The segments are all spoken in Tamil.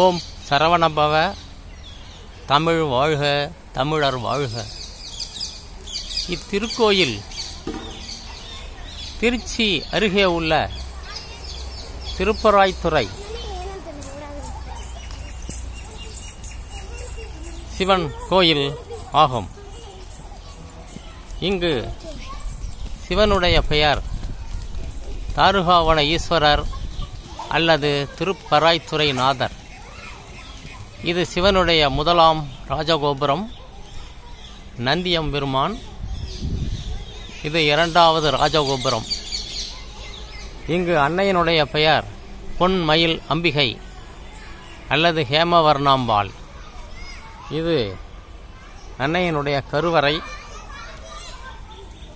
ஓம் சரவணபவ. தமிழ் வாழ்க, தமிழர் வாழ்க. இத்திருக்கோயில் திருச்சி அருகே உள்ள திருப்பராய்த்துறை சிவன் கோயில் ஆகும். இங்கு சிவனுடைய பெயர் தாருகாவன ஈஸ்வரர் அல்லது திருப்பராய்த்துறை நாதர். இது சிவனுடைய முதலாம் ராஜகோபுரம். நந்தியம்பெருமான். இது இரண்டாவது ராஜகோபுரம். இங்கு அன்னையினுடைய பெயர் பொன்மயில் அம்பிகை அல்லது ஹேமவர்ணாம்பாள். இது அன்னையினுடைய கருவறை.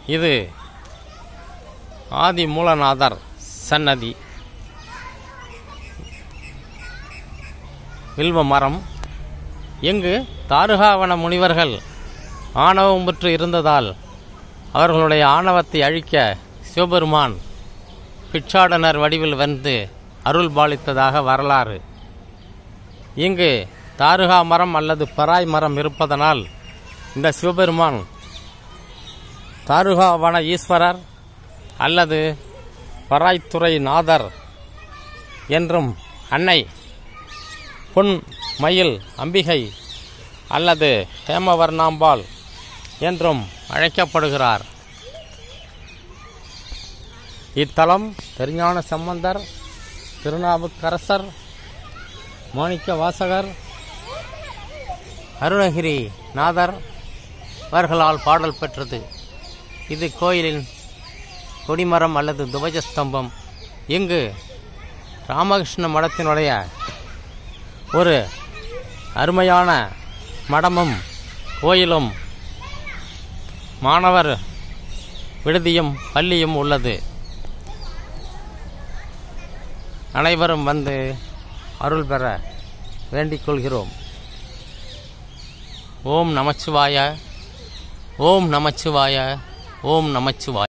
இது ஆதி மூலநாதர் சன்னதி. வில்வ மரம். இங்கு தாருகாவன முனிவர்கள் ஆணவம் பெற்று இருந்ததால் அவர்களுடைய ஆணவத்தை அழிக்க சிவபெருமான் பிட்சாடனர் வடிவில் வந்து அருள் பாலித்ததாக வரலாறு. இங்கு தாருகா மரம் அல்லது பராய் மரம் இருப்பதனால் இந்த சிவபெருமான் தாருகாவன ஈஸ்வரர் அல்லது பராய்த்துறை நாதர் என்றும் அன்னை பொன் மயில் அம்பிகை அல்லது ஹேமவர்ணாம்பாள் என்றும் அழைக்கப்படுகிறார். இத்தலம் திருஞான சம்பந்தர், திருநாவுக்கரசர், மாணிக்க வாசகர், அருணகிரி நாதர் அவர்களால் பாடல் பெற்றது. இது கோயிலின் கொடிமரம் அல்லது துவஜஸ்தம்பம். இங்கு ராமகிருஷ்ண மடத்தினுடைய ஒரு அருமையான மடமும் கோயிலும் மாணவர் விடுதியும் பள்ளியும் உள்ளது. அனைவரும் வந்து அருள் பெற வேண்டிக் கொள்கிறோம். ஓம் நமச்சிவாய, ஓம் நமச்சிவாய, ஓம் நமச்சிவாய.